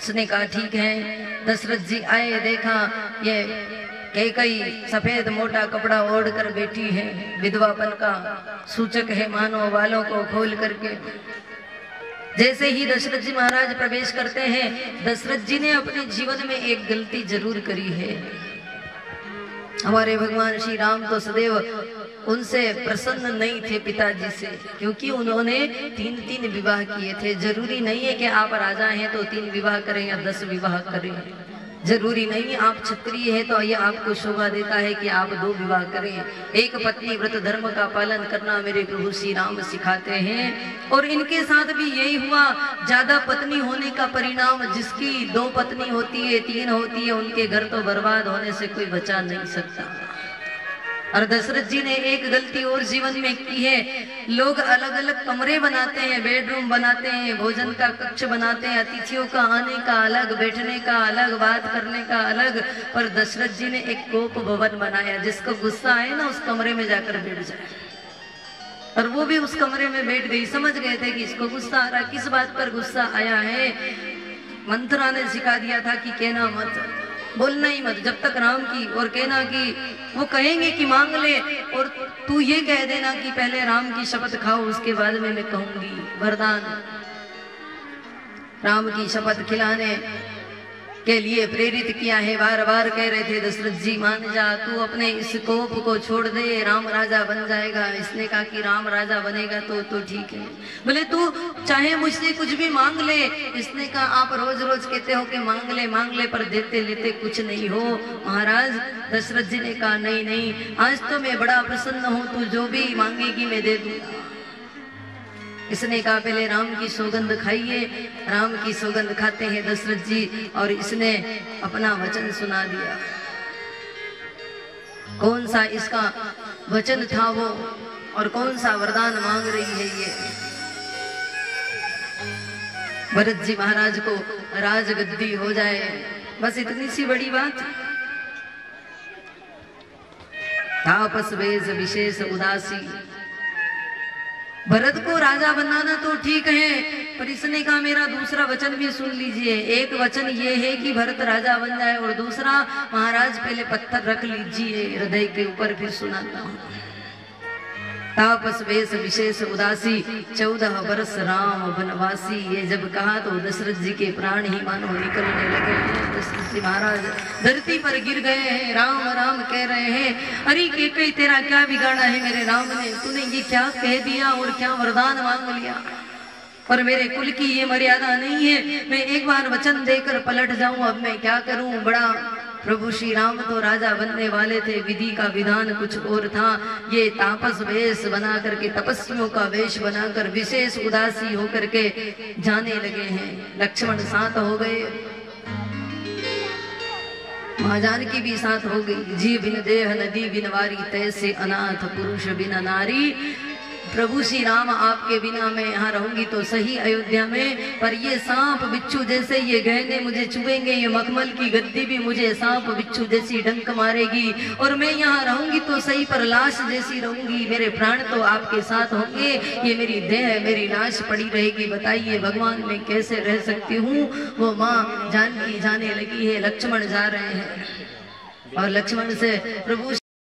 उसने कहा ठीक है। दशरथ जी आए, देखा ये कैकई सफेद मोटा कपड़ा ओढ़ कर बैठी है, विधवापन का सूचक है मानो, बालों को खोल करके। जैसे ही दशरथ जी महाराज प्रवेश करते हैं, दशरथ जी ने अपने जीवन में एक गलती जरूर करी है। हमारे भगवान श्री राम तो सदैव उनसे प्रसन्न नहीं थे पिताजी से, क्योंकि उन्होंने 3 विवाह किए थे। जरूरी नहीं है कि आप राजा हैं तो 3 विवाह करें या 10 विवाह करें, जरूरी नहीं। आप क्षत्रिय हैं तो यह आपको शोभा देता है कि आप 2 विवाह करें। एक पत्नी व्रत धर्म का पालन करना मेरे प्रभु श्री राम सिखाते हैं, और इनके साथ भी यही हुआ। ज्यादा पत्नी होने का परिणाम, जिसकी 2 पत्नी होती है, 3 होती है, उनके घर तो बर्बाद होने से कोई बचा नहीं सकता। और दशरथ जी ने एक गलती और जीवन में की है। लोग अलग अलग कमरे बनाते हैं, बेडरूम बनाते हैं, भोजन का कक्ष बनाते हैं, अतिथियों का आने का अलग, बैठने का अलग, बात करने का अलग। पर दशरथ जी ने एक कोप भवन बनाया, जिसको गुस्सा आए ना उस कमरे में जाकर बैठ जाए। और वो भी उस कमरे में बैठ गई। समझ गए थे कि इसको गुस्सा आ रहा। किस बात पर गुस्सा आया है? मंत्रा ने सिखा दिया था कि कहना मत, बोलना ही मत जब तक राम की, और कहना कि वो कहेंगे कि मांग ले, और तू ये कह देना कि पहले राम की शपथ खाओ, उसके बाद में मैं कहूंगी वरदान। राम की शपथ खिलाने के लिए प्रेरित किया है। बार बार कह रहे थे दशरथ जी मान जा, तू अपने इस कोप को छोड़ दे, राम राजा बन जाएगा। इसने कहा कि राम राजा बनेगा तो ठीक है, बोले तू चाहे मुझसे कुछ भी मांग ले। इसने कहा आप रोज रोज कहते हो कि मांग ले, पर देते लेते कुछ नहीं हो महाराज। दशरथ जी ने कहा नहीं नहीं, आज तो मैं बड़ा प्रसन्न हूँ, तू जो भी मांगेगी मैं दे दूंगा। इसने कहा पहले राम की सौगंध खाइए। राम की सौगंध खाते हैं दशरथ जी, और इसने अपना वचन सुना दिया। कौन सा इसका वचन था वो, और कौन सा वरदान मांग रही है ये? भरत जी महाराज को राजगद्दी हो जाए, बस इतनी सी बड़ी बात। तापस वेश विशेष उदासी। भरत को राजा बनाना तो ठीक है, पर इसने कहा मेरा दूसरा वचन भी सुन लीजिए। एक वचन ये है कि भरत राजा बन जाए, और दूसरा महाराज पहले पत्थर रख लीजिए हृदय के ऊपर, फिर सुनाता हूँ। तापस वेश विशेष उदासी, 14 वर्ष राम वनवासी। ये जब कहा तो दशरथ जी के प्राण ही मानो निकलने लगे। दशरथ जी महाराज धरती पर गिर गए हैं, राम राम कह रहे हैं। अरे कैकई तेरा क्या बिगाड़ा है मेरे राम ने? तूने ये क्या कह दिया और क्या वरदान मांग लिया? पर मेरे कुल की ये मर्यादा नहीं है, मैं एक बार वचन देकर पलट जाऊं, अब मैं क्या करूं? बड़ा प्रभु श्री राम तो राजा बनने वाले थे, विधि का विधान कुछ और था। ये तापस वेश बना करके, तपस्वियों का वेश बनाकर विशेष उदासी होकर के जाने लगे हैं। लक्ष्मण साथ हो गए, मां जानकी भी साथ हो गई। जी बिन देह नदी बिन वारी, तैसे अनाथ पुरुष बिन नारी। प्रभु श्री राम आपके बिना मैं यहाँ रहूंगी तो सही अयोध्या में, पर ये सांप बिच्छू जैसे ये गहने मुझे चुभेंगे, ये मखमल की गद्दी भी मुझे सांप बिच्छू जैसी डंक मारेगी। और मैं यहाँ रहूंगी तो सही, पर लाश जैसी रहूंगी। मेरे प्राण तो आपके साथ होंगे, ये मेरी देह मेरी लाश पड़ी रहेगी। बताइए भगवान मैं कैसे रह सकती हूँ? वो माँ जानकी जाने लगी है, लक्ष्मण जा रहे हैं, और लक्ष्मण से प्रभु